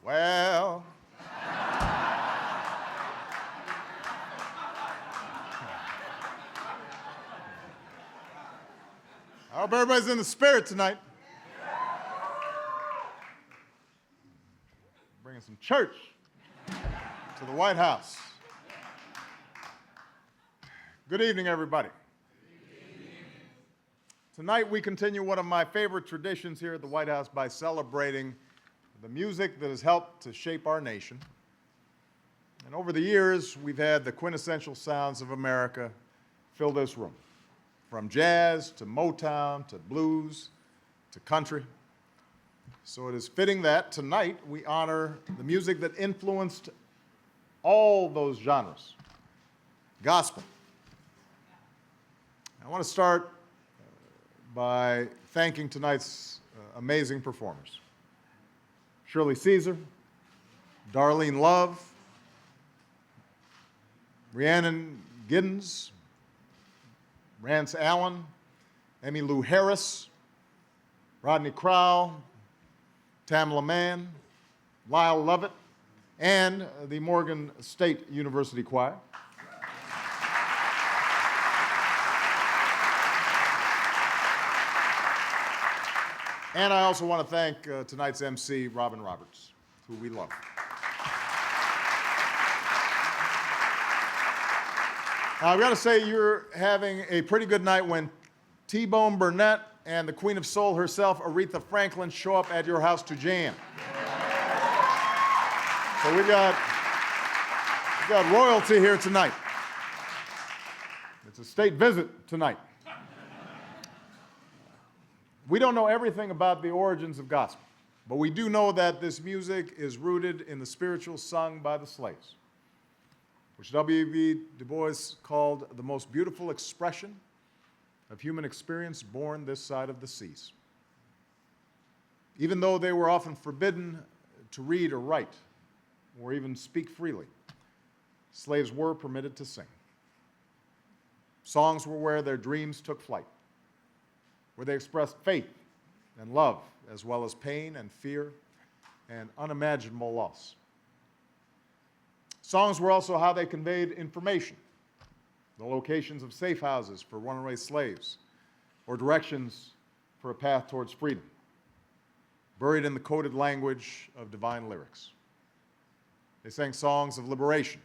Well, I hope everybody's in the spirit tonight. Bringing some church to the White House. Good evening, everybody. Tonight we continue one of my favorite traditions here at the White House by celebrating the music that has helped to shape our nation. And over the years, we've had the quintessential sounds of America fill this room, from jazz to Motown to blues to country. So it is fitting that tonight we honor the music that influenced all those genres, gospel. I want to start by thanking tonight's amazing performers. Shirley Caesar, Darlene Love, Rhiannon Giddens, Rance Allen, Emmylou Harris, Rodney Crowell, Tamela Mann, Lyle Lovett, and the Morgan State University Choir. And I also want to thank tonight's MC, Robin Roberts, who we love. Now, I've got to say, you're having a pretty good night when T Bone Burnett and the Queen of Soul herself, Aretha Franklin, show up at your house to jam. So we got royalty here tonight. It's a state visit tonight. We don't know everything about the origins of gospel, but we do know that this music is rooted in the spirituals sung by the slaves, which W.E.B. Du Bois called the most beautiful expression of human experience born this side of the seas. Even though they were often forbidden to read or write, or even speak freely, slaves were permitted to sing. Songs were where their dreams took flight, where they expressed faith and love, as well as pain and fear and unimaginable loss. Songs were also how they conveyed information, the locations of safe houses for runaway slaves, or directions for a path towards freedom, buried in the coded language of divine lyrics. They sang songs of liberation,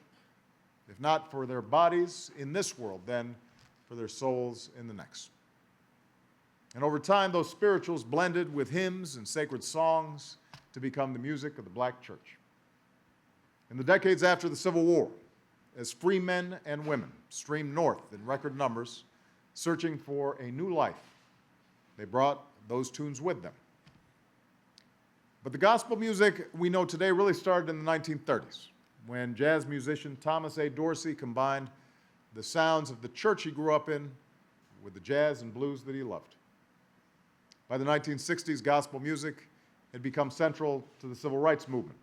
if not for their bodies in this world, then for their souls in the next. And over time, those spirituals blended with hymns and sacred songs to become the music of the black church. In the decades after the Civil War, as free men and women streamed north in record numbers, searching for a new life, they brought those tunes with them. But the gospel music we know today really started in the 1930s, when jazz musician Thomas A. Dorsey combined the sounds of the church he grew up in with the jazz and blues that he loved. By the 1960s, gospel music had become central to the civil rights movement,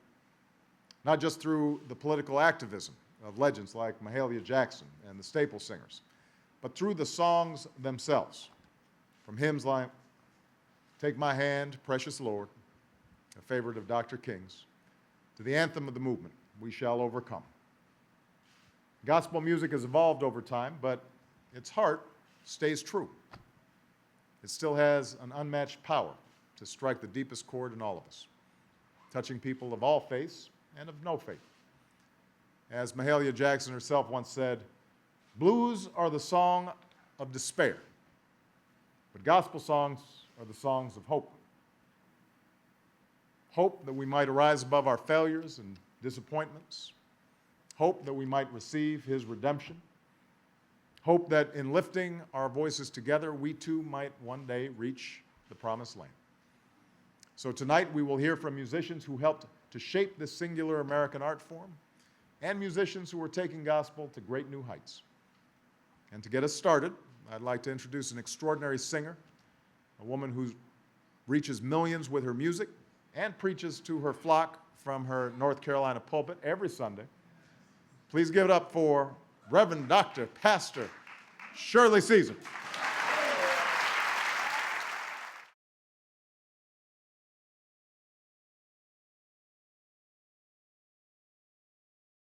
not just through the political activism of legends like Mahalia Jackson and the Staple Singers, but through the songs themselves, from hymns like Take My Hand, Precious Lord, a favorite of Dr. King's, to the anthem of the movement, We Shall Overcome. Gospel music has evolved over time, but its heart stays true. It still has an unmatched power to strike the deepest chord in all of us, touching people of all faiths and of no faith. As Mahalia Jackson herself once said, blues are the song of despair, but gospel songs are the songs of hope. Hope that we might arise above our failures and disappointments. Hope that we might receive his redemption. Hope that in lifting our voices together, we too might one day reach the promised land. So tonight we will hear from musicians who helped to shape this singular American art form, and musicians who are taking gospel to great new heights. And to get us started, I'd like to introduce an extraordinary singer, a woman who reaches millions with her music and preaches to her flock from her North Carolina pulpit every Sunday. Please give it up for Reverend Dr. Pastor Shirley Caesar.